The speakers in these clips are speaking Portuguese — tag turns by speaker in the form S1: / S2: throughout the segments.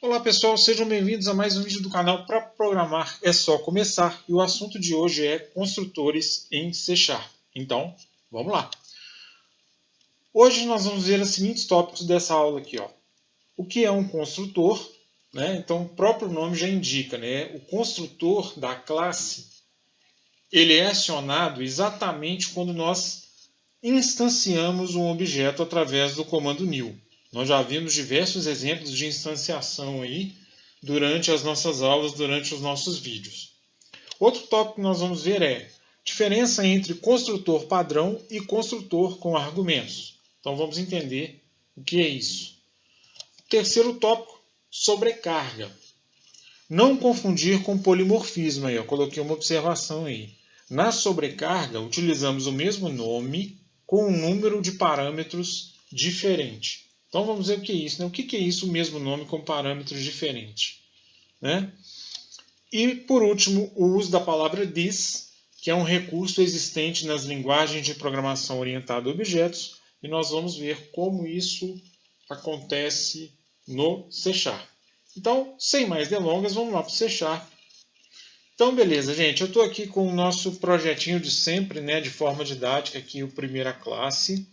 S1: Olá pessoal, sejam bem-vindos a mais um vídeo do canal Para Programar é Só Começar. E o assunto de hoje é construtores em C#. Então, vamos lá. Hoje nós vamos ver os seguintes tópicos dessa aula aqui. O que é um construtor? Então, o próprio nome já indica. O construtor da classe ele é acionado exatamente quando nós instanciamos um objeto através do comando new. Nós já vimos diversos exemplos de instanciação aí durante as nossas aulas, durante os nossos vídeos. Outro tópico que nós vamos ver é diferença entre construtor padrão e construtor com argumentos. Então vamos entender o que é isso. Terceiro tópico, sobrecarga. Não confundir com polimorfismo. Aí, eu coloquei uma observação aí. Na sobrecarga, utilizamos o mesmo nome com um número de parâmetros diferente. Então vamos ver o que é isso. O que é isso, o mesmo nome com parâmetros diferentes? E por último, o uso da palavra this, que é um recurso existente nas linguagens de programação orientada a objetos, e nós vamos ver como isso acontece no C#. Então, sem mais delongas, vamos lá para o C#. Então, beleza, gente. Eu estou aqui com o nosso projetinho de sempre, de forma didática, aqui o primeira classe.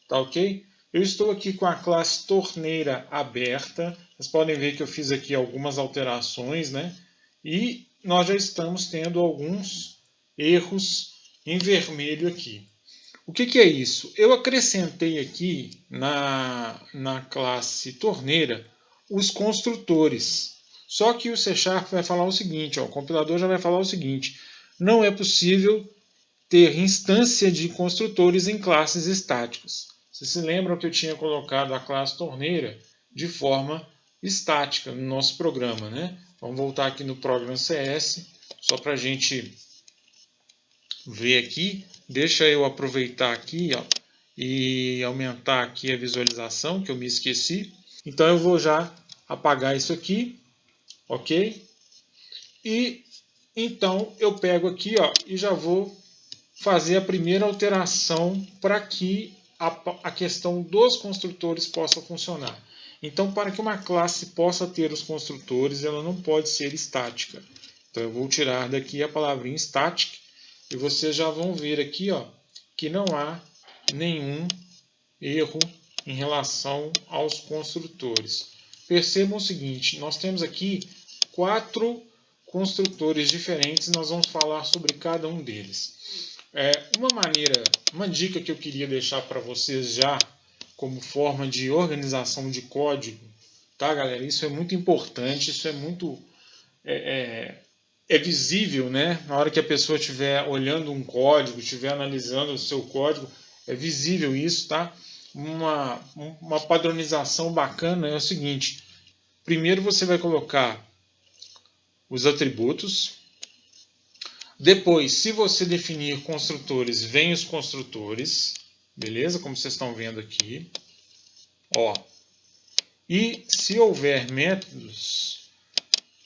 S1: Tá ok? Eu estou aqui com a classe torneira aberta. Vocês podem ver que eu fiz aqui algumas alterações, E nós já estamos tendo alguns erros em vermelho aqui. O que é isso? Eu acrescentei aqui na classe torneira os construtores. Só que o C# vai falar o seguinte, o compilador já vai falar o seguinte, não é possível ter instância de construtores em classes estáticas. Vocês se lembram que eu tinha colocado a classe torneira de forma estática no nosso programa, Vamos voltar aqui no Program CS, só para a gente ver aqui. Deixa eu aproveitar aqui e aumentar aqui a visualização, que eu me esqueci. Então eu vou já apagar isso aqui. Ok? E então eu pego aqui e já vou fazer a primeira alteração para que a questão dos construtores possa funcionar. Então, para que uma classe possa ter os construtores, ela não pode ser estática. Então eu vou tirar daqui a palavrinha static e vocês já vão ver aqui que não há nenhum erro em relação aos construtores. Percebam o seguinte, nós temos aqui 4 construtores diferentes, nós vamos falar sobre cada um deles. Uma dica que eu queria deixar para vocês já, como forma de organização de código, tá, galera? Isso é muito importante, isso é muito visível, na hora que a pessoa estiver olhando um código, estiver analisando o seu código, é visível isso, tá? Uma padronização bacana é o seguinte, primeiro você vai colocar os atributos. Depois, se você definir construtores, vem os construtores. Beleza? Como vocês estão vendo aqui. E se houver métodos,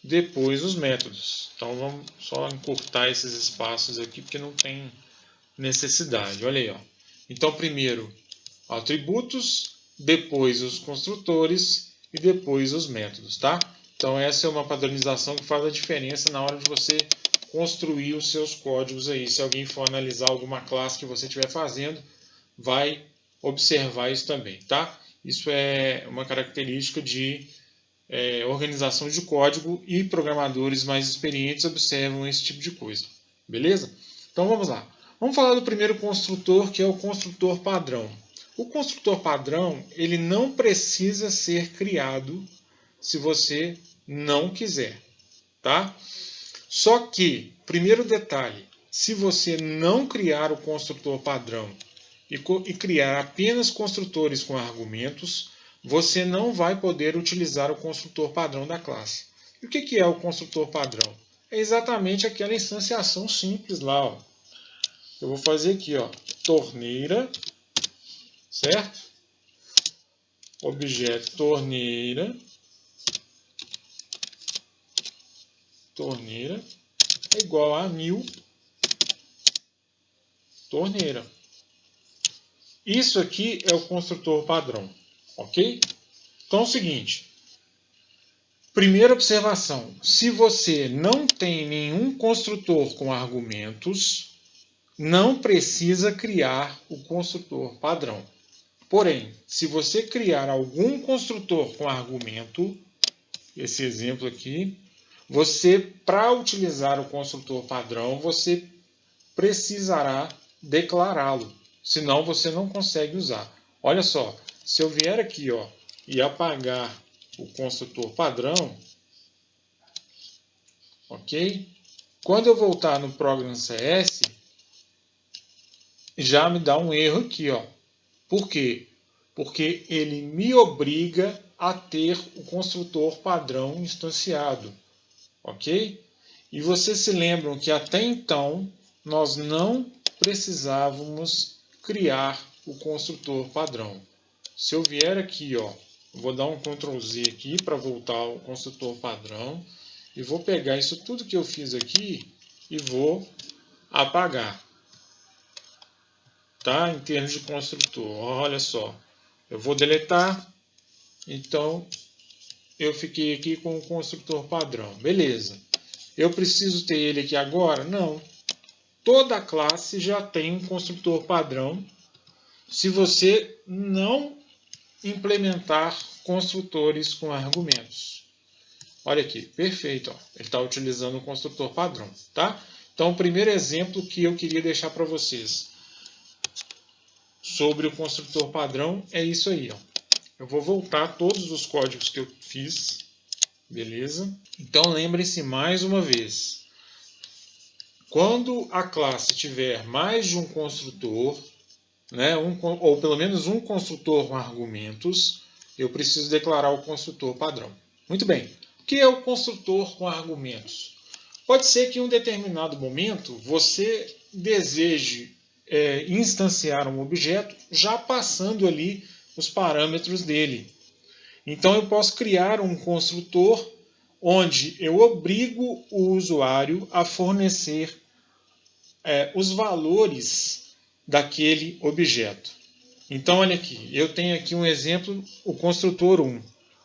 S1: depois os métodos. Então vamos só encurtar esses espaços aqui, porque não tem necessidade. Olha aí. Então primeiro atributos, depois os construtores e depois os métodos. Tá? Então essa é uma padronização que faz a diferença na hora de você construir os seus códigos aí. Se alguém for analisar alguma classe que você estiver fazendo, vai observar isso também, tá? Isso é uma característica de organização de código e programadores mais experientes observam esse tipo de coisa. Beleza? Então vamos lá. Vamos falar do primeiro construtor, que é o construtor padrão. O construtor padrão, ele não precisa ser criado se você não quiser, tá? Só que, primeiro detalhe, se você não criar o construtor padrão e criar apenas construtores com argumentos, você não vai poder utilizar o construtor padrão da classe. E o que é o construtor padrão? É exatamente aquela instanciação simples lá. Eu vou fazer aqui, torneira, certo? Objeto torneira. Torneira é igual a new torneira. Isso aqui é o construtor padrão, ok? Então é o seguinte, Primeira observação, se você não tem nenhum construtor com argumentos, não precisa criar o construtor padrão. Porém, se você criar algum construtor com argumento, esse exemplo aqui, você, para utilizar o construtor padrão, você precisará declará-lo, senão você não consegue usar. Olha só, se eu vier aqui e apagar o construtor padrão, ok? Quando eu voltar no Program CS, já me dá um erro aqui, Por quê? Porque ele me obriga a ter o construtor padrão instanciado, ok? E vocês se lembram que até então nós não precisávamos criar o construtor padrão. Se eu vier aqui, vou dar um Ctrl Z aqui para voltar ao construtor padrão e vou pegar isso tudo que eu fiz aqui e vou apagar. Tá? Em termos de construtor, olha só, eu vou deletar, então eu fiquei aqui com o construtor padrão, beleza. Eu preciso ter ele aqui agora? Não. Toda classe já tem um construtor padrão se você não implementar construtores com argumentos. Olha aqui, perfeito. Ele está utilizando o construtor padrão. Tá? Então, o primeiro exemplo que eu queria deixar para vocês sobre o construtor padrão é isso aí. Eu vou voltar todos os códigos que eu fiz. Beleza? Então, lembrem-se mais uma vez. Quando a classe tiver mais de um construtor, né, ou pelo menos um construtor com argumentos, eu preciso declarar o construtor padrão. Muito bem. O que é o construtor com argumentos? Pode ser que em um determinado momento você deseje instanciar um objeto já passando ali os parâmetros dele. Então eu posso criar um construtor onde eu obrigo o usuário a fornecer os valores daquele objeto. Então olha aqui, eu tenho aqui um exemplo, o construtor 1.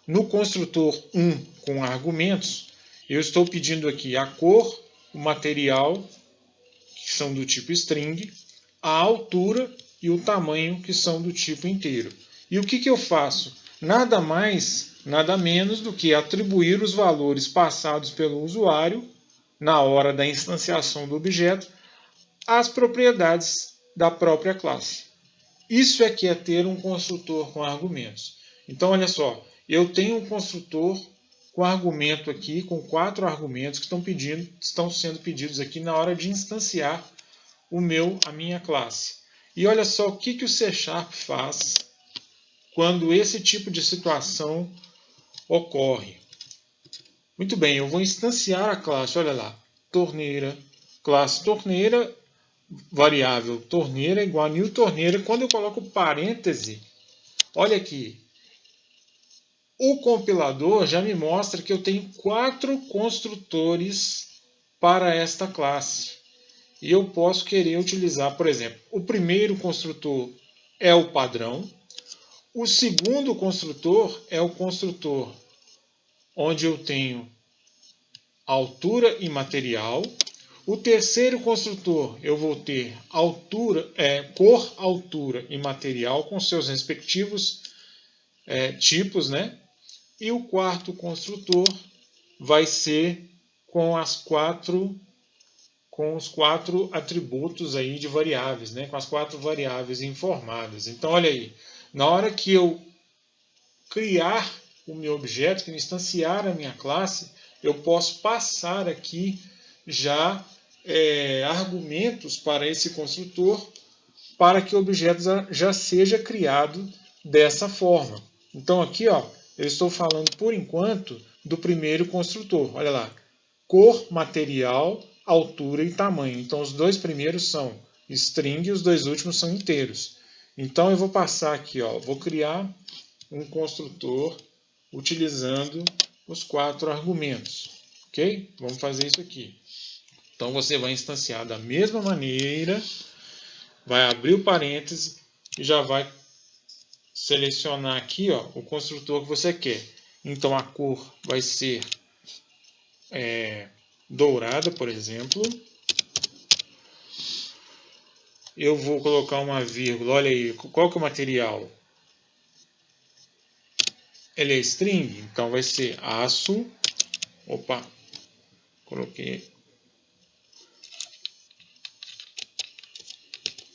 S1: No construtor 1 com argumentos, eu estou pedindo aqui a cor, o material, que são do tipo string, a altura e o tamanho, que são do tipo inteiro. E o que eu faço? Nada mais, nada menos do que atribuir os valores passados pelo usuário, na hora da instanciação do objeto, às propriedades da própria classe. Isso é que é ter um construtor com argumentos. Então, olha só, eu tenho um construtor com argumento aqui, com 4 argumentos que estão sendo pedidos aqui na hora de instanciar a minha classe. E olha só o que o C# faz quando esse tipo de situação ocorre. Muito bem, eu vou instanciar a classe, olha lá, torneira, classe torneira, variável torneira igual a new torneira. Quando eu coloco parêntese, olha aqui, o compilador já me mostra que eu tenho 4 construtores para esta classe. E eu posso querer utilizar, por exemplo, o primeiro construtor é o padrão, o segundo construtor é o construtor onde eu tenho altura e material, o terceiro construtor eu vou ter cor, altura e material com seus respectivos tipos, né? E o quarto construtor vai ser com os 4 atributos aí de variáveis, né? Com as 4 variáveis informadas. Então, olha aí, na hora que eu criar o meu objeto, que eu instanciar a minha classe, eu posso passar aqui já argumentos para esse construtor para que o objeto já seja criado dessa forma. Então, aqui, eu estou falando, por enquanto, do primeiro construtor. Olha lá, cor, material, altura e tamanho. Então, os 2 primeiros são string e os 2 últimos são inteiros. Então, eu vou passar aqui, vou criar um construtor utilizando os 4 argumentos. Ok? Vamos fazer isso aqui. Então, você vai instanciar da mesma maneira, vai abrir o parêntese e já vai selecionar aqui o construtor que você quer. Então a cor vai ser dourada, por exemplo. Eu vou colocar uma vírgula. Olha aí, qual que é o material? Ele é string, então vai ser aço. Opa, coloquei.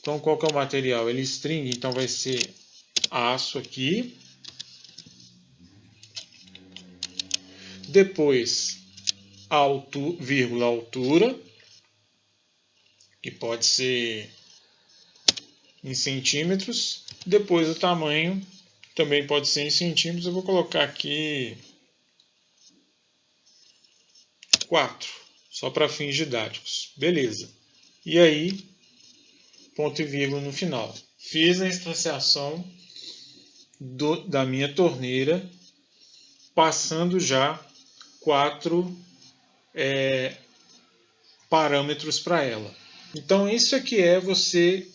S1: Então qual que é o material? Ele é string, então vai ser aço aqui. Depois, vírgula altura, que pode ser em centímetros. Depois o tamanho, também pode ser em centímetros. Eu vou colocar aqui 4, só para fins didáticos. Beleza. E aí, ponto e vírgula no final. Fiz a instanciação da minha torneira, passando já 4 parâmetros para ela. Então, isso aqui é você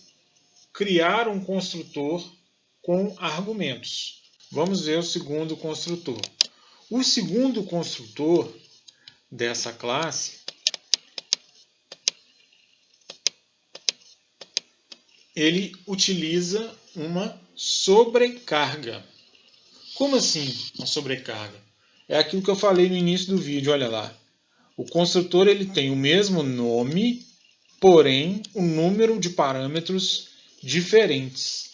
S1: criar um construtor com argumentos. Vamos ver o segundo construtor. O segundo construtor dessa classe, ele utiliza uma sobrecarga. Como assim uma sobrecarga? É aquilo que eu falei no início do vídeo, olha lá. O construtor ele tem o mesmo nome, porém o número de parâmetros diferentes.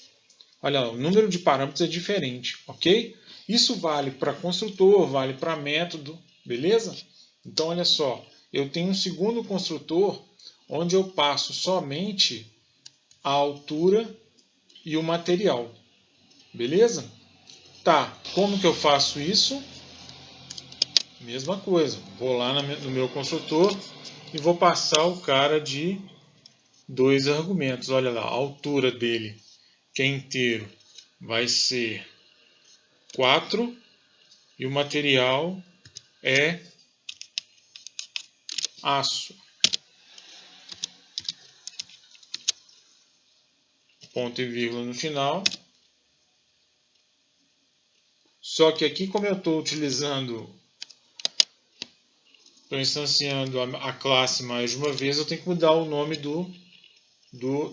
S1: Olha lá, o número de parâmetros é diferente, ok? Isso vale para construtor, vale para método, beleza? Então, olha só, eu tenho um segundo construtor onde eu passo somente a altura e o material, beleza? Tá, como que eu faço isso? Mesma coisa, vou lá no meu construtor e vou passar o cara de 2 argumentos. Olha lá, a altura dele, que é inteiro, vai ser 4 e o material é aço. Ponto e vírgula no final. Só que aqui, como eu estou instanciando a classe mais de uma vez, eu tenho que mudar o nome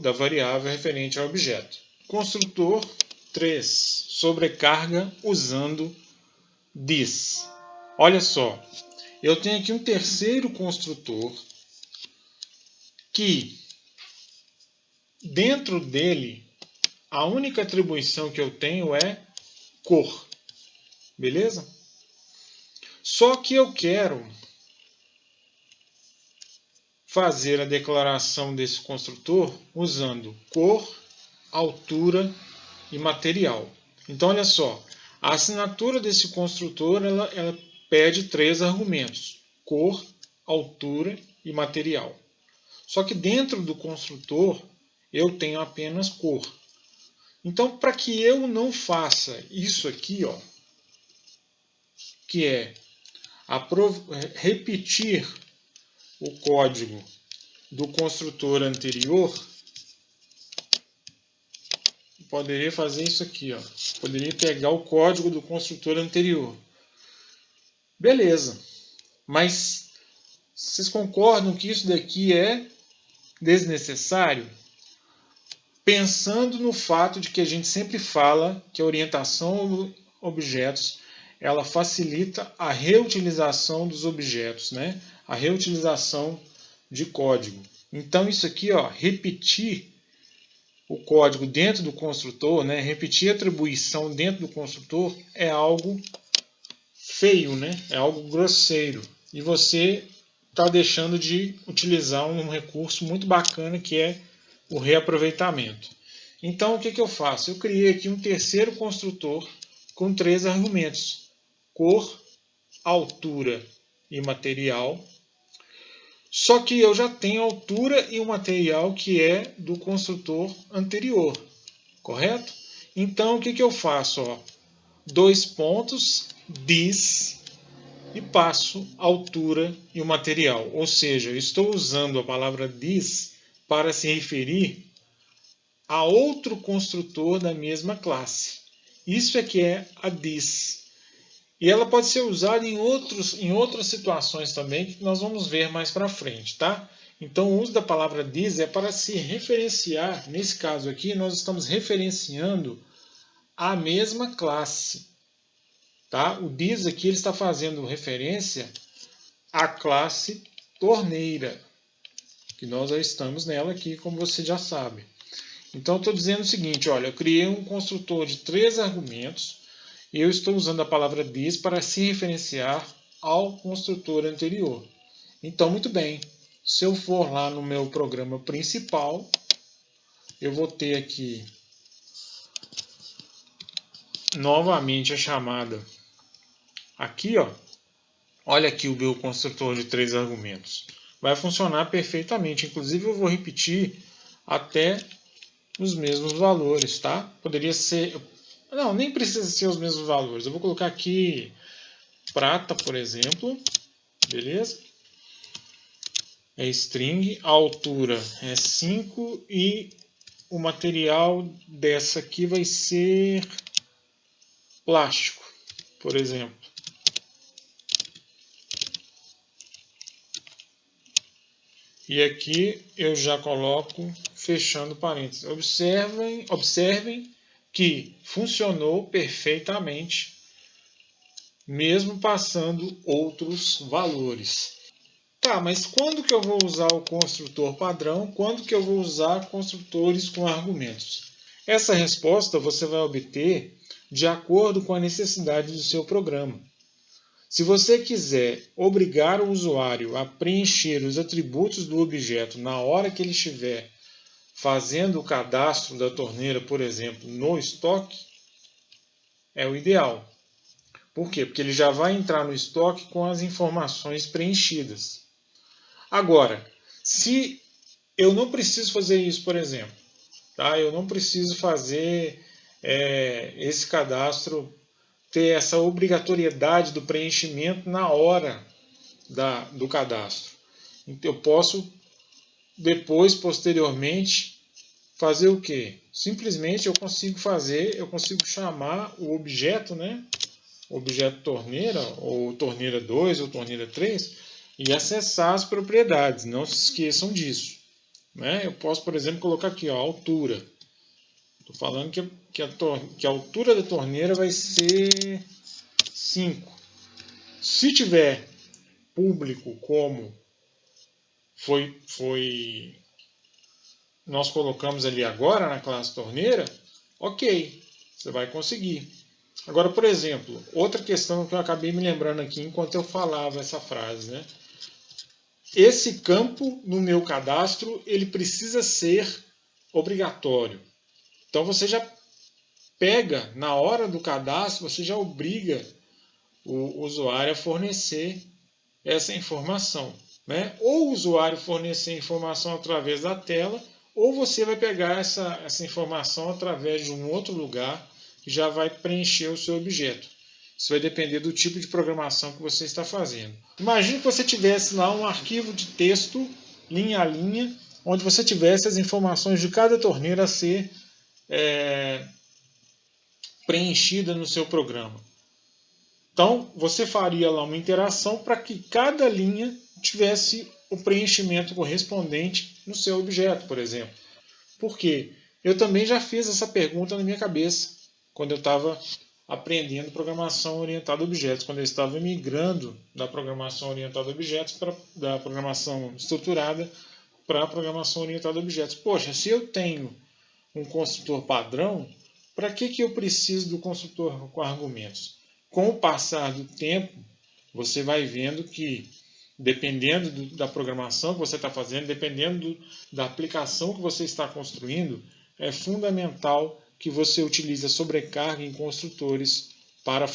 S1: da variável referente ao objeto. Construtor 3, sobrecarga usando this. Olha só, eu tenho aqui um terceiro construtor que, dentro dele, a única atribuição que eu tenho é cor. Beleza? Só que eu quero fazer a declaração desse construtor usando cor, altura e material. Então, olha só, a assinatura desse construtor ela pede 3 argumentos: cor, altura e material. Só que dentro do construtor eu tenho apenas cor. Então, para que eu não faça isso aqui, ó, que é repetir o código do construtor anterior, poderia fazer isso aqui, ó. Poderia pegar o código do construtor anterior. Beleza. Mas vocês concordam que isso daqui é desnecessário? Pensando no fato de que a gente sempre fala que a orientação a objetos ela facilita a reutilização dos objetos, né? A reutilização de código. Então isso aqui, ó, repetir o código dentro do construtor, né? Repetir a atribuição dentro do construtor é algo feio, né? É algo grosseiro. E você está deixando de utilizar um recurso muito bacana que é o reaproveitamento. Então o que eu faço? Eu criei aqui um terceiro construtor com 3 argumentos: cor, altura e material. Só que eu já tenho a altura e o material que é do construtor anterior, correto? Então o que eu faço? Ó, 2 pontos, this, e passo a altura e o material. Ou seja, eu estou usando a palavra this para se referir a outro construtor da mesma classe. Isso é que é a this. E ela pode ser usada em outras situações também, que nós vamos ver mais para frente, tá? Então, o uso da palavra this é para se referenciar. Nesse caso aqui, nós estamos referenciando a mesma classe. Tá? O this aqui ele está fazendo referência à classe torneira, que nós já estamos nela aqui, como você já sabe. Então, eu estou dizendo o seguinte, olha, eu criei um construtor de 3 argumentos, e eu estou usando a palavra this para se referenciar ao construtor anterior. Então, muito bem, se eu for lá no meu programa principal, eu vou ter aqui novamente a chamada aqui, ó. Olha aqui o meu construtor de 3 argumentos. Vai funcionar perfeitamente. Inclusive eu vou repetir até os mesmos valores, tá? Poderia ser... Não, nem precisa ser os mesmos valores. Eu vou colocar aqui prata, por exemplo. Beleza? É string, a altura é 5 e o material dessa aqui vai ser plástico, por exemplo. E aqui eu já coloco fechando parênteses. Observem que funcionou perfeitamente, mesmo passando outros valores. Tá, mas quando que eu vou usar o construtor padrão? Quando que eu vou usar construtores com argumentos? Essa resposta você vai obter de acordo com a necessidade do seu programa. Se você quiser obrigar o usuário a preencher os atributos do objeto na hora que ele estiver fazendo o cadastro da torneira, por exemplo, no estoque, é o ideal. Por quê? Porque ele já vai entrar no estoque com as informações preenchidas. Agora, se eu não preciso fazer isso, por exemplo, tá? Eu não preciso fazer esse cadastro, ter essa obrigatoriedade do preenchimento na hora do cadastro. Eu posso depois, posteriormente, fazer o quê? Simplesmente eu consigo chamar o objeto, né? O objeto torneira, ou torneira 2 ou torneira 3, e acessar as propriedades. Não se esqueçam disso. Né? Eu posso, por exemplo, colocar aqui, ó, a altura. Estou falando que a altura da torneira vai ser 5. Se tiver público como nós colocamos ali agora na classe torneira, ok, você vai conseguir. Agora, por exemplo, outra questão que eu acabei me lembrando aqui enquanto eu falava essa frase, né? Esse campo no meu cadastro, ele precisa ser obrigatório. Então você já pega, na hora do cadastro, você já obriga o usuário a fornecer essa informação. Né? Ou o usuário fornecer a informação através da tela, ou você vai pegar essa informação através de um outro lugar que já vai preencher o seu objeto. Isso vai depender do tipo de programação que você está fazendo. Imagine que você tivesse lá um arquivo de texto, linha a linha, onde você tivesse as informações de cada torneira a ser preenchida no seu programa. Então, você faria lá uma interação para que cada linha tivesse o preenchimento correspondente no seu objeto, por exemplo. Por quê? Eu também já fiz essa pergunta na minha cabeça, quando eu estava aprendendo programação orientada a objetos, quando eu estava migrando da programação orientada a objetos da programação estruturada para a programação orientada a objetos. Poxa, se eu tenho um construtor padrão, para que eu preciso do construtor com argumentos? Com o passar do tempo, você vai vendo que, dependendo da programação que você está fazendo, dependendo da aplicação que você está construindo, é fundamental que você utilize a sobrecarga em construtores para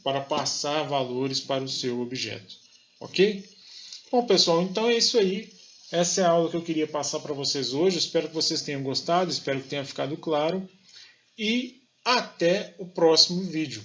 S1: para passar valores para o seu objeto. Ok? Bom, pessoal, então é isso aí. Essa é a aula que eu queria passar para vocês hoje. Espero que vocês tenham gostado, espero que tenha ficado claro. E até o próximo vídeo.